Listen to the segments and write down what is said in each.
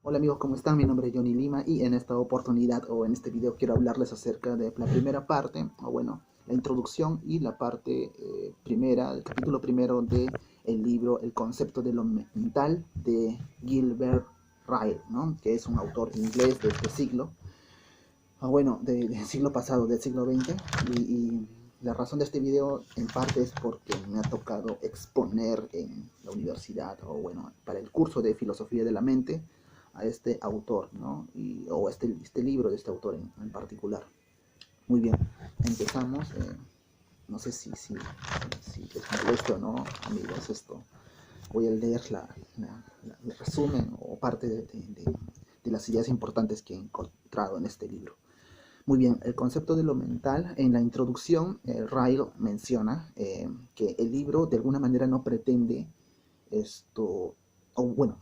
Hola amigos, ¿cómo están? Mi nombre es Johnny Lima y en esta oportunidad o en este video quiero hablarles acerca de la primera parte, o bueno, la introducción y la parte primera, el capítulo primero de el libro El concepto de lo mental de Gilbert Ryle, ¿no? Que es un autor inglés de este siglo, bueno, del siglo pasado, del siglo XX, y la razón de este video en parte es porque me ha tocado exponer en la universidad, o bueno, para el curso de filosofía de la mente, a este autor, ¿no? O este libro de este autor en particular. Muy bien, empezamos. No sé si les molesta o no, amigos, esto. Voy a leer el resumen o parte de las ideas importantes que he encontrado en este libro. Muy bien, el concepto de lo mental, en la introducción, Ryle menciona que el libro de alguna manera no pretende esto, o bueno,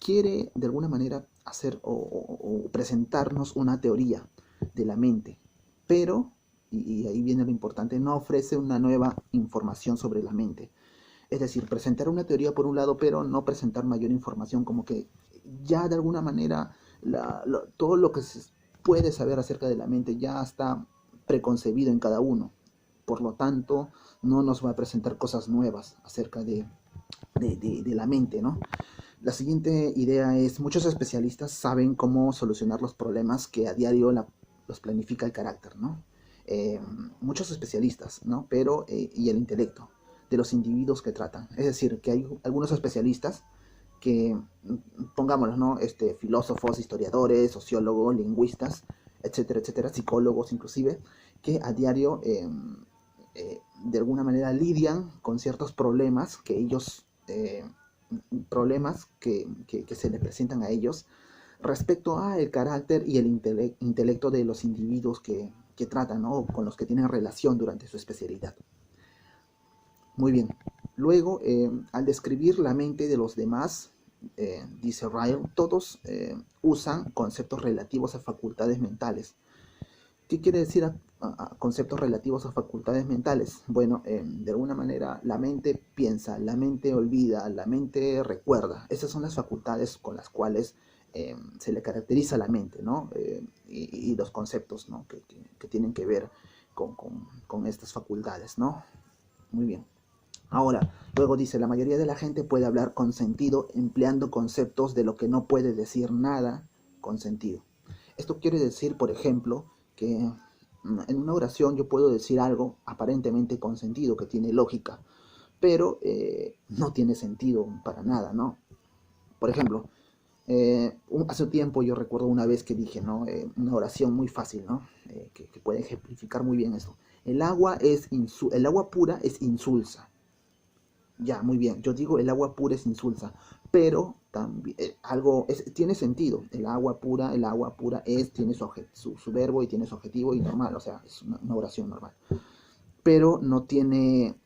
quiere de alguna manera hacer o presentarnos una teoría de la mente, pero, y ahí viene lo importante, no ofrece una nueva información sobre la mente. Es decir, presentar una teoría por un lado, pero no presentar mayor información, como que ya de alguna manera todo lo que se puede saber acerca de la mente ya está preconcebido en cada uno. Por lo tanto, no nos va a presentar cosas nuevas acerca de la mente, ¿no? La siguiente idea es, muchos especialistas saben cómo solucionar los problemas que a diario los planifica el carácter, ¿no? Eh, Muchos especialistas, ¿no? Pero, y el intelecto de los individuos que tratan. Es decir, que hay algunos especialistas que, pongámoslo, ¿no? Filósofos, historiadores, sociólogos, lingüistas, etcétera, etcétera, psicólogos inclusive, que a diario, de alguna manera, lidian con ciertos problemas que ellos... problemas que se le presentan a ellos respecto a el carácter y el intelecto de los individuos que tratan, ¿no? Con los que tienen relación durante su especialidad. Muy bien. Luego, al describir la mente de los demás, dice Ryle, todos usan conceptos relativos a facultades mentales. ¿Qué quiere decir a conceptos relativos a facultades mentales? Bueno, de alguna manera la mente piensa, la mente olvida, la mente recuerda. Esas son las facultades con las cuales se le caracteriza a la mente, ¿no? Y los conceptos, ¿no? que tienen que ver con estas facultades, ¿no? Muy bien. Ahora, luego dice, la mayoría de la gente puede hablar con sentido empleando conceptos de lo que no puede decir nada con sentido. Esto quiere decir, por ejemplo, que en una oración yo puedo decir algo aparentemente con sentido, que tiene lógica, pero no tiene sentido para nada, ¿no? Por ejemplo, hace un tiempo yo recuerdo una vez que dije, ¿no? Una oración muy fácil, ¿no? Que puede ejemplificar muy bien eso. El agua pura es insulsa. Ya, muy bien. Yo digo el agua pura es insulsa, pero también tiene sentido. El agua pura tiene su verbo y tiene su objetivo y normal, o sea, es una oración normal. Pero no tiene,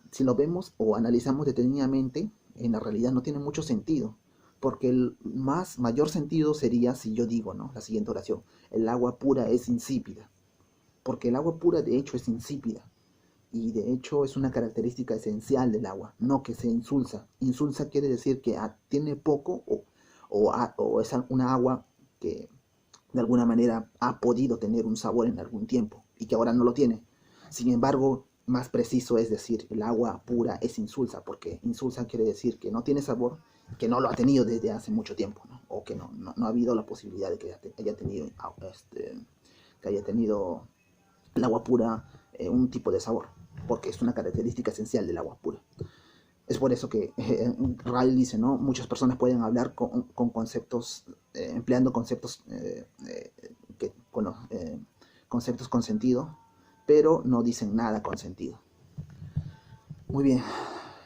si lo vemos o analizamos detenidamente, en la realidad no tiene mucho sentido. Porque el mayor sentido sería si yo digo, ¿no? La siguiente oración, el agua pura es insípida. Porque el agua pura de hecho es insípida y de hecho es una característica esencial del agua, no que se insulsa. Insulsa quiere decir que tiene poco o es una agua que de alguna manera ha podido tener un sabor en algún tiempo y que ahora no lo tiene. Sin embargo, más preciso es decir, el agua pura es insulsa, porque insulsa quiere decir que no tiene sabor, que no lo ha tenido desde hace mucho tiempo, ¿no? O que no ha habido la posibilidad de que haya tenido el agua pura un tipo de sabor, porque es una característica esencial del agua pura. Es por eso que Ryle dice, ¿no? Muchas personas pueden hablar con conceptos, empleando conceptos, conceptos con sentido, pero no dicen nada con sentido. Muy bien.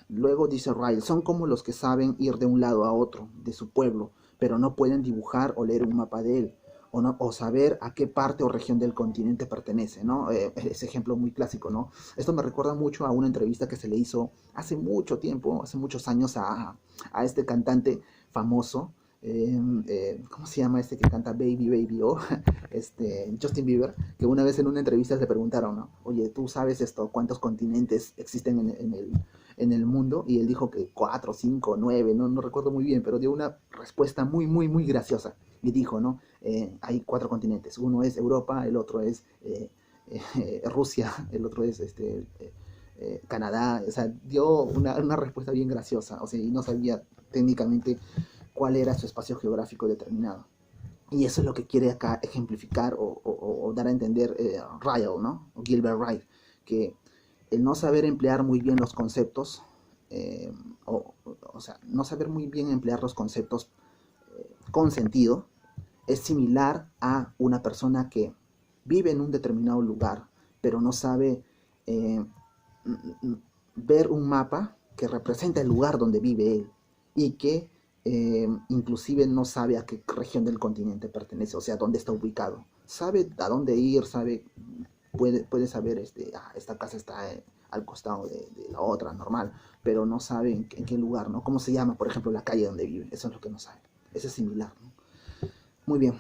Luego dice Ryle, son como los que saben ir de un lado a otro de su pueblo, pero no pueden dibujar o leer un mapa de él, o saber a qué parte o región del continente pertenece, ¿no? Ese ejemplo muy clásico, ¿no? Esto me recuerda mucho a una entrevista que se le hizo hace mucho tiempo, hace muchos años, a este cantante famoso, ¿cómo se llama este que canta Baby Baby? Oh, Justin Bieber, que una vez en una entrevista le preguntaron, ¿no? Oye, ¿tú sabes esto? ¿Cuántos continentes existen en el mundo, y él dijo que 4, 5, 9, no recuerdo muy bien, pero dio una respuesta muy graciosa, y dijo, ¿no? Hay 4 continentes, uno es Europa, el otro es Rusia, el otro es Canadá, o sea, dio una respuesta bien graciosa, o sea, y no sabía técnicamente cuál era su espacio geográfico determinado. Y eso es lo que quiere acá ejemplificar o dar a entender Ryle, ¿no? O Gilbert Wright, que el no saber emplear muy bien los conceptos, eh, o sea, no saber muy bien emplear los conceptos con sentido, es similar a una persona que vive en un determinado lugar, pero no sabe eh, ver un mapa que representa el lugar donde vive él y que inclusive no sabe a qué región del continente pertenece, o sea, dónde está ubicado. Sabe a dónde ir, puede saber, esta casa está al costado de la otra, normal, pero no sabe en qué lugar, ¿no? ¿Cómo se llama, por ejemplo, la calle donde vive? Eso es lo que no sabe. Eso es similar, ¿no? Muy bien.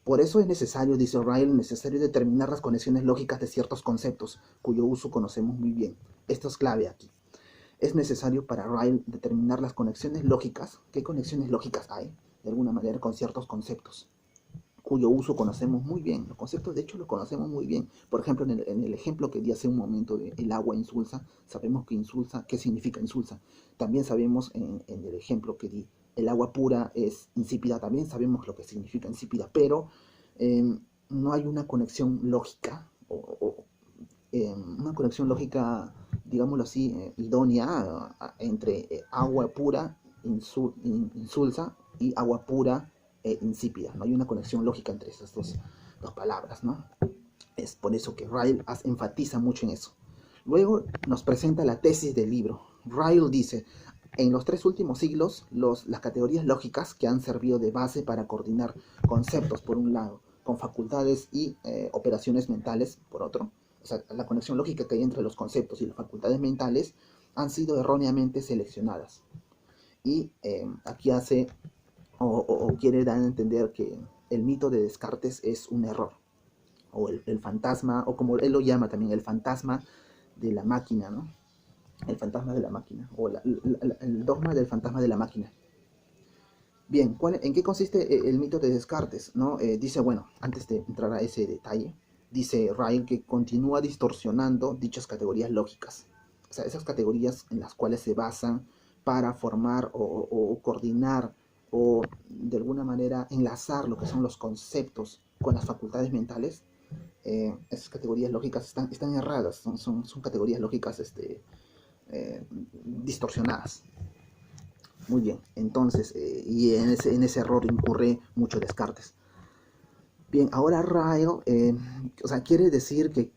Por eso es necesario, dice O'Reilly, necesario determinar las conexiones lógicas de ciertos conceptos, cuyo uso conocemos muy bien. Esto es clave aquí. Es necesario para Ryle determinar las conexiones lógicas. ¿Qué conexiones lógicas hay? De alguna manera con ciertos conceptos, cuyo uso conocemos muy bien. Los conceptos, de hecho, los conocemos muy bien. Por ejemplo, en el ejemplo que di hace un momento de el agua insulsa, sabemos que insulsa, ¿qué significa insulsa? También sabemos en el ejemplo que di, el agua pura es insípida, también sabemos lo que significa insípida, pero no hay una conexión lógica, una conexión lógica, digámoslo así, idónea entre agua pura, insulsa, y agua pura insípida. No hay una conexión lógica entre esas dos palabras, ¿no? Es por eso que Ryle enfatiza mucho en eso. Luego nos presenta la tesis del libro. Ryle dice, en los 3 últimos siglos, las categorías lógicas que han servido de base para coordinar conceptos, por un lado, con facultades y operaciones mentales, por otro, o sea, la conexión lógica que hay entre los conceptos y las facultades mentales, han sido erróneamente seleccionadas. Y aquí hace o quiere dar a entender que el mito de Descartes es un error, o el fantasma, o como él lo llama también, el fantasma de la máquina, ¿no? El fantasma de la máquina, o el dogma del fantasma de la máquina. Bien, ¿en qué consiste el mito de Descartes? ¿No? Dice, bueno, antes de entrar a ese detalle, dice Ryle que continúa distorsionando dichas categorías lógicas. O sea, esas categorías en las cuales se basan para formar o coordinar o de alguna manera enlazar lo que son los conceptos con las facultades mentales, esas categorías lógicas están erradas, son categorías lógicas distorsionadas. Muy bien, entonces, y en ese error incurre mucho Descartes. Bien, ahora Ryle, o sea, quiere decir que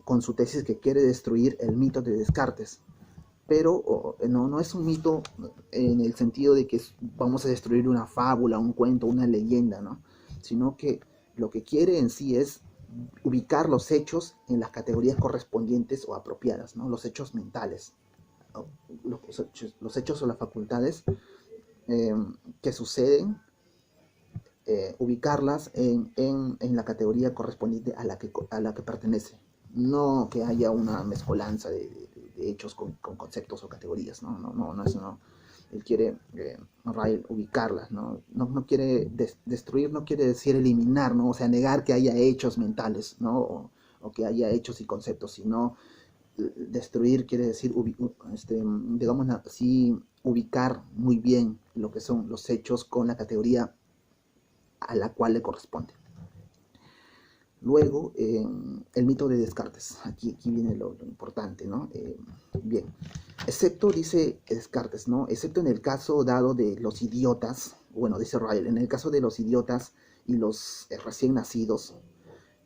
con su tesis que quiere destruir el mito de Descartes, pero no es un mito en el sentido de que vamos a destruir una fábula, un cuento, una leyenda, ¿no? Sino que lo que quiere en sí es ubicar los hechos en las categorías correspondientes o apropiadas, ¿no? Los hechos mentales, los hechos o las facultades que suceden, ubicarlas en la categoría correspondiente a la que pertenece. No que haya una mezcolanza de hechos con conceptos o categorías, no, eso no. Él quiere, Ryle, ubicarlas, no quiere destruir, no quiere decir eliminar, ¿no? O sea, negar que haya hechos mentales, ¿no? O que haya hechos y conceptos, sino destruir quiere decir, digamos así, ubicar muy bien lo que son los hechos con la categoría a la cual le corresponde. Luego, el mito de Descartes. Aquí viene lo importante, ¿no? Bien, excepto, dice Descartes, ¿no? Excepto en el caso dado de los idiotas, bueno, dice Ryle, en el caso de los idiotas y los recién nacidos,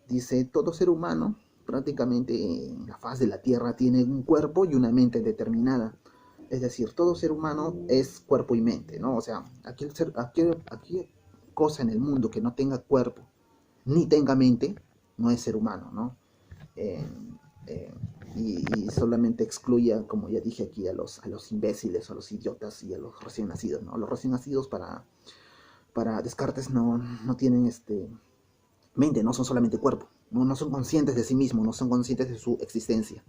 dice, todo ser humano prácticamente en la faz de la Tierra tiene un cuerpo y una mente determinada. Es decir, todo ser humano es cuerpo y mente, ¿no? O sea, aquí cosa en el mundo que no tenga cuerpo ni tenga mente no es ser humano, ¿no? Eh, y solamente excluya, como ya dije aquí, a los imbéciles, a los idiotas y a los recién nacidos, ¿no? Los recién nacidos para Descartes no tienen mente, no son solamente cuerpo, no son conscientes de sí mismos, no son conscientes de su existencia.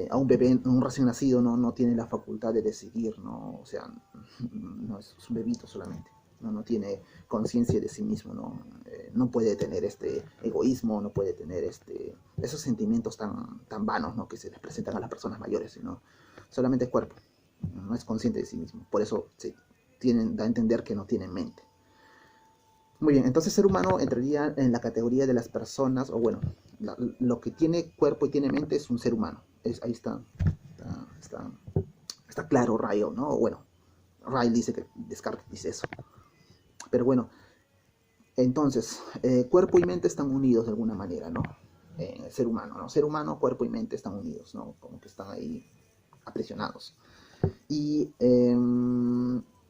a un bebé, un recién nacido, no tiene la facultad de decidir, ¿no? O sea, no es un bebito solamente, no tiene conciencia de sí mismo, no puede tener este egoísmo, no puede tener esos sentimientos tan vanos, ¿no? Que se les presentan a las personas mayores, sino solamente es cuerpo, no es consciente de sí mismo. Por eso da a entender que no tiene mente. Muy bien, entonces ser humano entraría en la categoría de las personas, o bueno, lo que tiene cuerpo y tiene mente es un ser humano. Ahí está claro Ryle, ¿no? Bueno, Ryle dice que Descartes dice eso. Pero bueno, entonces, cuerpo y mente están unidos de alguna manera, ¿no? Ser humano, ¿no? Ser humano, cuerpo y mente están unidos, ¿no? Como que están ahí aprisionados. Y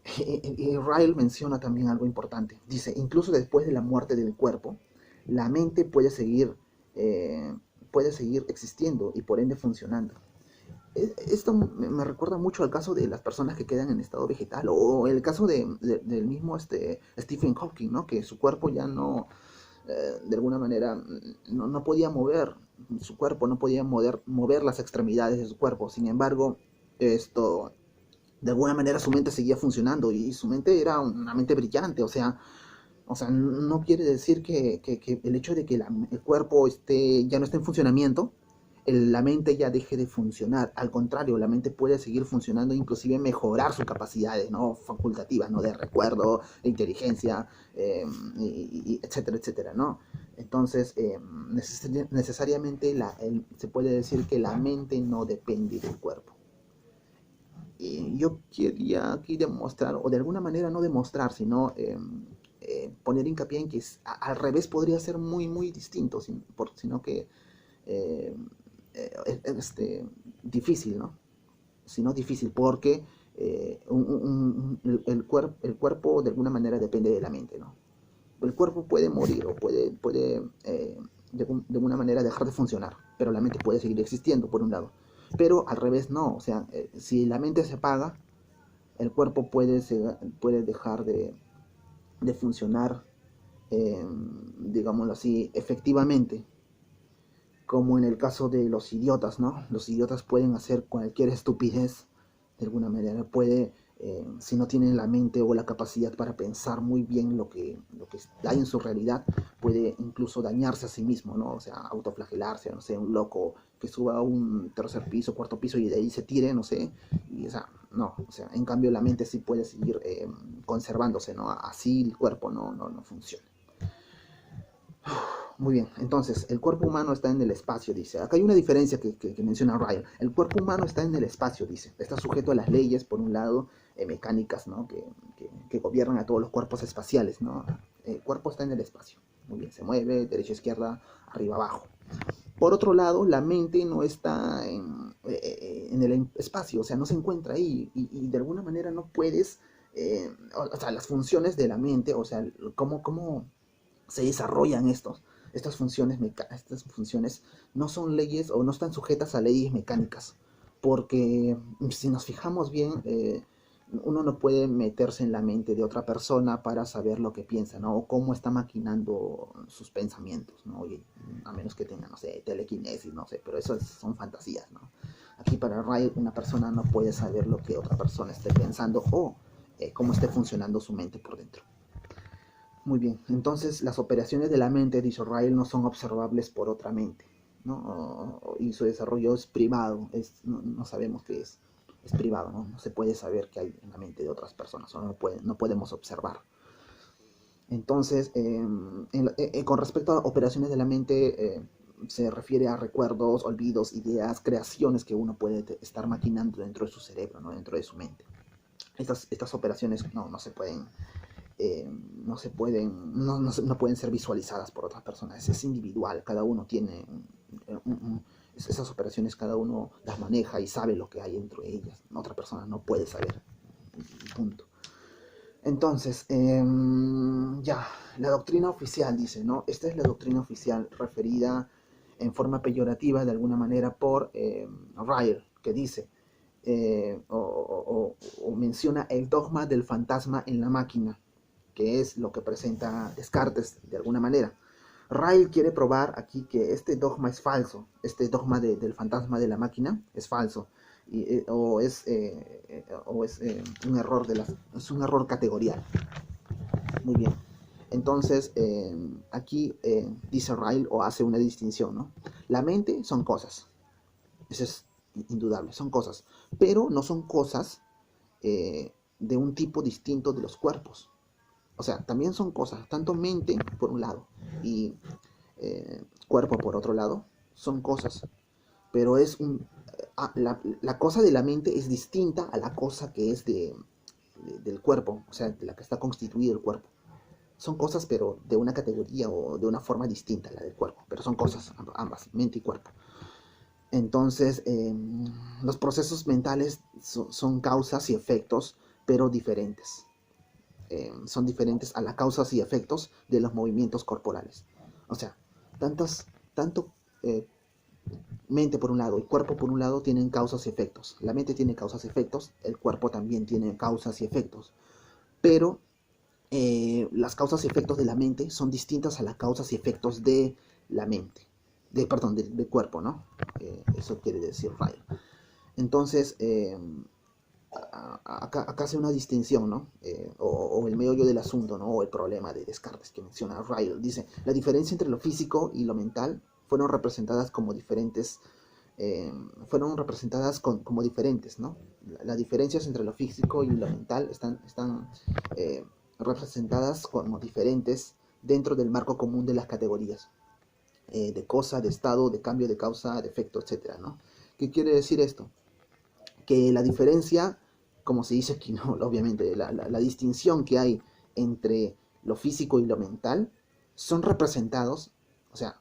Ryle menciona también algo importante. Dice, incluso después de la muerte del cuerpo, la mente puede seguir existiendo y por ende funcionando. Esto me recuerda mucho al caso de las personas que quedan en estado vegetal, o el caso del mismo Stephen Hawking, ¿no? Que su cuerpo ya no, de alguna manera, no podía mover su cuerpo, no podía mover las extremidades de su cuerpo. Sin embargo, de alguna manera su mente seguía funcionando, y su mente era una mente brillante. O sea, no quiere decir que el hecho de que el cuerpo ya no esté en funcionamiento, la mente ya deje de funcionar. Al contrario, la mente puede seguir funcionando, inclusive mejorar sus capacidades, ¿no? Facultativas, ¿no? De recuerdo, de inteligencia, etcétera, etcétera, ¿no? Entonces, necesariamente se puede decir que la mente no depende del cuerpo. Y yo quería aquí demostrar, o de alguna manera no demostrar, sino poner hincapié en que al revés podría ser muy, muy distinto, sino que difícil, ¿no? Sino difícil, porque el cuerpo de alguna manera depende de la mente, ¿no? El cuerpo puede morir, o puede de alguna manera dejar de funcionar, pero la mente puede seguir existiendo, por un lado. Pero al revés no. O sea, si la mente se apaga, el cuerpo puede dejar de funcionar, digámoslo así, efectivamente, como en el caso de los idiotas, ¿no? Los idiotas pueden hacer cualquier estupidez, de alguna manera. Si no tienen la mente o la capacidad para pensar muy bien lo que hay en su realidad, puede incluso dañarse a sí mismo, ¿no? O sea, autoflagelarse, no sé, un loco que suba a un tercer piso, cuarto piso, y de ahí se tire, no sé, y, o sea, no. O sea, en cambio la mente sí puede seguir conservándose, ¿no? Así el cuerpo no funciona. Muy bien, entonces, el cuerpo humano está en el espacio, dice. Acá hay una diferencia que menciona Ryle. El cuerpo humano está en el espacio, dice. Está sujeto a las leyes, por un lado, mecánicas, ¿no? Que gobiernan a todos los cuerpos espaciales, ¿no? El cuerpo está en el espacio. Muy bien, se mueve, derecha, izquierda, arriba, abajo. Por otro lado, la mente no está en el espacio, o sea, no se encuentra ahí, y de alguna manera no puedes, o sea, las funciones de la mente, o sea, cómo se desarrollan estas funciones no son leyes, o no están sujetas a leyes mecánicas, porque si nos fijamos bien, uno no puede meterse en la mente de otra persona para saber lo que piensa, ¿no? O cómo está maquinando sus pensamientos, ¿no? A menos que tenga, no sé, telequinesis, no sé, pero eso son fantasías, ¿no? Aquí para Ryle, una persona no puede saber lo que otra persona esté pensando, o cómo esté funcionando su mente por dentro. Muy bien, entonces las operaciones de la mente, dice Ryle, no son observables por otra mente, ¿no? Y su desarrollo es privado, no sabemos qué es privado, ¿no? No se puede saber qué hay en la mente de otras personas, o no podemos observar. Entonces, con respecto a operaciones de la mente, se refiere a recuerdos, olvidos, ideas, creaciones que uno puede estar maquinando dentro de su cerebro, ¿no? Dentro de su mente. Estas operaciones no se pueden no pueden ser visualizadas por otras personas. Es individual, cada uno tiene esas operaciones, cada uno las maneja y sabe lo que hay dentro de ellas. Otra persona no puede saber, punto. Entonces, ya, la doctrina oficial, dice, ¿no? Esta es la doctrina oficial referida en forma peyorativa de alguna manera por Ryle, que dice, o menciona el dogma del fantasma en la máquina, que es lo que presenta Descartes de alguna manera. Ryle quiere probar aquí que este dogma es falso, este dogma del fantasma de la máquina es falso, o es un error es un error categorial. Muy bien. Entonces, aquí dice Ryle o hace una distinción, ¿no? La mente son cosas, eso es indudable, son cosas, pero no son cosas de un tipo distinto de los cuerpos. O sea, también son cosas, tanto mente por un lado y cuerpo por otro lado, son cosas, pero es la cosa de la mente es distinta a la cosa que es del cuerpo, o sea, de la que está constituido el cuerpo. Son cosas, pero de una categoría o de una forma distinta a la del cuerpo, pero son cosas ambas, mente y cuerpo. Entonces, los procesos mentales son causas y efectos, pero diferentes. Son diferentes a las causas y efectos de los movimientos corporales. O sea, tanto mente por un lado y cuerpo por un lado tienen causas y efectos. La mente tiene causas y efectos, el cuerpo también tiene causas y efectos. Pero las causas y efectos de la mente son distintas a las causas y efectos de la mente. Perdón, del cuerpo, ¿no? Eso quiere decir Ryle. Entonces, acá hace una distinción, ¿no? O el meollo del asunto, ¿no? O el problema de Descartes que menciona Ryle. Dice, la diferencia entre lo físico y lo mental fueron representadas como diferentes, como diferentes, ¿no? Las diferencias entre lo físico y lo mental están representadas como diferentes dentro del marco común de las categorías de cosa, de estado, de cambio de causa, de efecto, etcétera, ¿no? ¿Qué quiere decir esto? Que la diferencia, como se dice aquí, ¿no? Obviamente, la distinción que hay entre lo físico y lo mental son representados, o sea,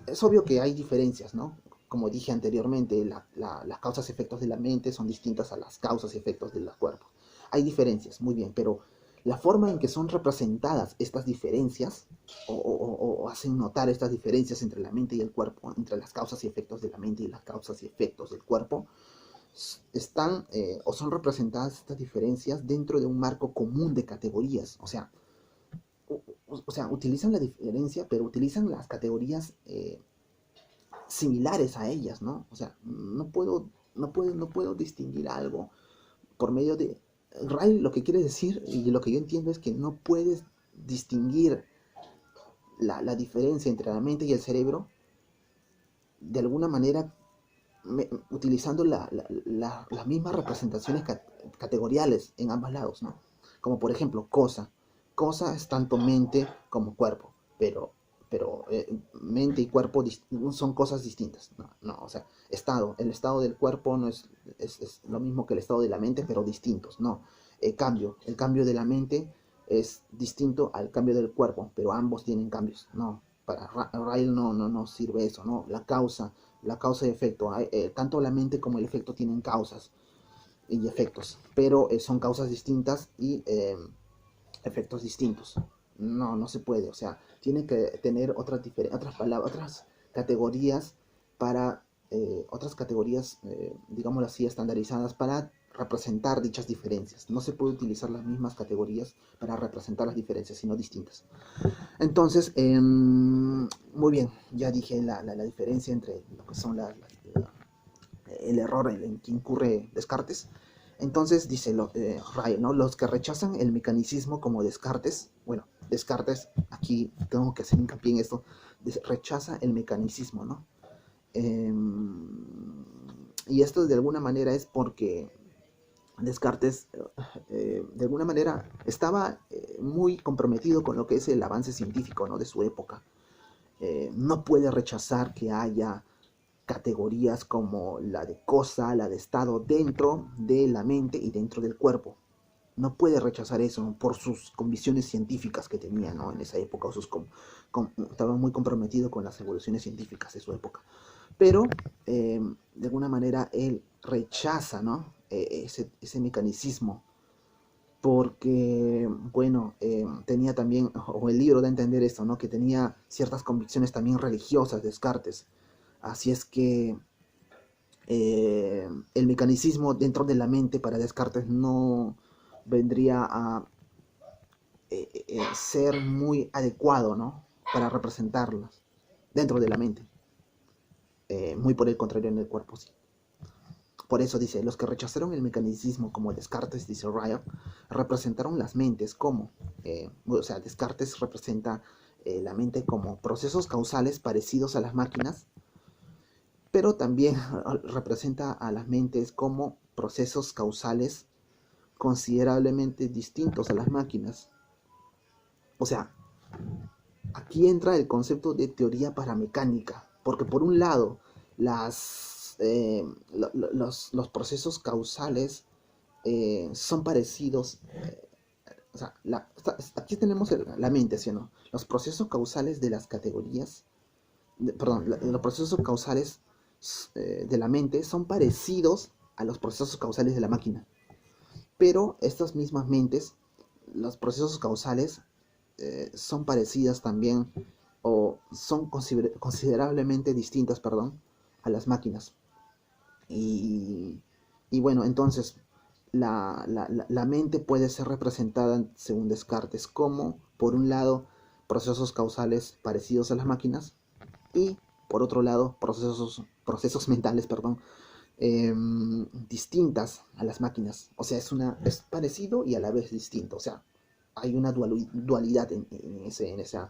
es obvio que hay diferencias, ¿no? Como dije anteriormente, las causas y efectos de la mente son distintas a las causas y efectos de los cuerpos. Hay diferencias, muy bien, pero la forma en que son representadas estas diferencias o hacen notar estas diferencias entre la mente y el cuerpo, entre las causas y efectos de la mente y las causas y efectos del cuerpo, están o son representadas estas diferencias dentro de un marco común de categorías. O sea, utilizan la diferencia, pero utilizan las categorías similares a ellas, ¿no? O sea, no puedo distinguir algo por medio de... Ryle lo que quiere decir, y lo que yo entiendo, es que no puedes distinguir la diferencia entre la mente y el cerebro de alguna manera utilizando las mismas representaciones categoriales en ambos lados, ¿no? Como por ejemplo, cosa. Cosa es tanto mente como cuerpo, pero mente y cuerpo son cosas distintas, no, o sea, el estado del cuerpo no es lo mismo que el estado de la mente, pero distintos, no. El cambio de la mente es distinto al cambio del cuerpo, pero ambos tienen cambios, no. Para Ryle no sirve eso, ¿no? La causa y efecto, tanto la mente como el efecto tienen causas y efectos, pero son causas distintas y efectos distintos. No se puede, o sea, tiene que tener otras palabras, otras categorías para, digámoslo así, estandarizadas para representar dichas diferencias. No se puede utilizar las mismas categorías para representar las diferencias, sino distintas. Entonces, muy bien, ya dije la diferencia entre lo que son el error en que incurre Descartes. Entonces dice Ryle, ¿no? Los que rechazan el mecanicismo como Descartes, bueno, Descartes, aquí tengo que hacer hincapié en esto, rechaza el mecanicismo, ¿no? Y esto de alguna manera es porque Descartes de alguna manera estaba muy comprometido con lo que es el avance científico, ¿no? De su época. No puede rechazar que haya categorías como la de cosa, la de estado dentro de la mente y dentro del cuerpo. No puede rechazar eso por sus convicciones científicas que tenía, ¿no? En esa época, estaba muy comprometido con las evoluciones científicas de su época. Pero de alguna manera él rechaza, ¿no? Ese mecanicismo porque, bueno, tenía también, o el libro da a entender esto, ¿no? Que tenía ciertas convicciones también religiosas, Descartes. Así es que el mecanicismo dentro de la mente para Descartes no vendría a ser muy adecuado, ¿no? para representarlas dentro de la mente. Muy por el contrario en el cuerpo, sí. Por eso dice, los que rechazaron el mecanicismo como Descartes, dice Ryle, representaron las mentes como, o sea, Descartes representa la mente como procesos causales parecidos a las máquinas, pero también representa a las mentes como procesos causales considerablemente distintos a las máquinas. O sea, aquí entra el concepto de teoría paramecánica, porque por un lado, los procesos causales son parecidos, o sea, aquí tenemos la mente, ¿sí o no? Los procesos causales de las categorías, los procesos causales de la mente son parecidos a los procesos causales de la máquina, pero estas mismas mentes, los procesos causales son parecidas también o son considerablemente distintas, perdón, a las máquinas. Y, y bueno, entonces la mente puede ser representada, según Descartes, como, por un lado, procesos causales parecidos a las máquinas y, por otro lado, procesos mentales, perdón, distintas a las máquinas. O sea, es parecido y a la vez distinto. O sea, hay una dualidad en esa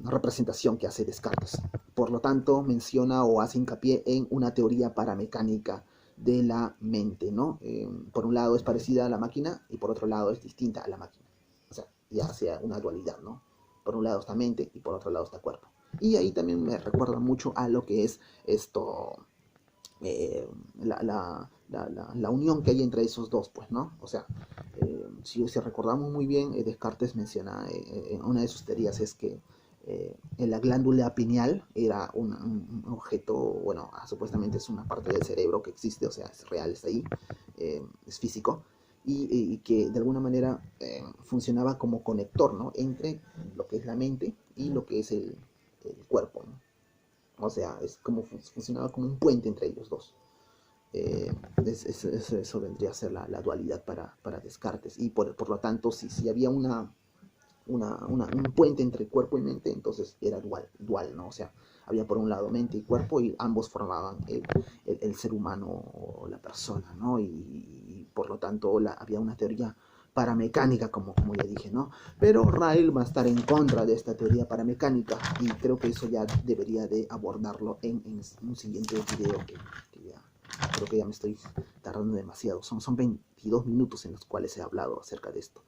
representación que hace Descartes. Por lo tanto, menciona o hace hincapié en una teoría paramecánica de la mente, ¿no? Por un lado es parecida a la máquina y por otro lado es distinta a la máquina. O sea, ya sea una dualidad, ¿no? Por un lado está mente y por otro lado está cuerpo. Y ahí también me recuerda mucho a lo que es esto, eh, la unión que hay entre esos dos, pues, ¿no? O sea, si recordamos muy bien, Descartes menciona, una de sus teorías es que la glándula pineal era un objeto, bueno, supuestamente es una parte del cerebro que existe, o sea, es real, está ahí, es físico, y que de alguna manera funcionaba como conector, ¿no? Entre lo que es la mente y lo que es el cuerpo, ¿no? O sea, es como funcionaba como un puente entre ellos dos. Eso vendría a ser la dualidad para Descartes. Y por lo tanto, si había un puente entre cuerpo y mente, entonces era dual, ¿no? O sea, había por un lado mente y cuerpo y ambos formaban el ser humano o la persona, ¿no? Y por lo tanto había una teoría paramecánica, como ya dije, ¿no? Pero Ryle va a estar en contra de esta teoría paramecánica y creo que eso ya debería de abordarlo en un siguiente video que ya creo que ya me estoy tardando demasiado. Son 22 minutos en los cuales he hablado acerca de esto.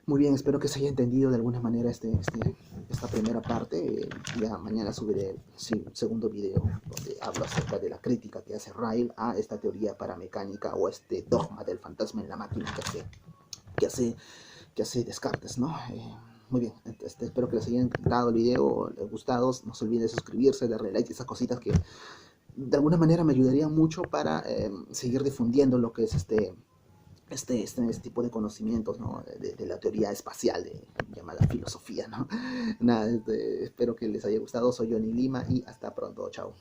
Muy bien, espero que se haya entendido de alguna manera esta primera parte. Ya mañana subiré el segundo video donde hablo acerca de la crítica que hace Ryle a esta teoría paramecánica o este dogma del fantasma en la máquina que hace Descartes, ¿no? Muy bien, espero que les haya encantado el video, les gustado. No se olviden de suscribirse, darle like, esas cositas que de alguna manera me ayudaría mucho para seguir difundiendo lo que es este tipo de conocimientos, ¿no? de la teoría espacial llamada filosofía, ¿no? Nada, espero que les haya gustado. Soy Johnny Lima y hasta pronto. Chao.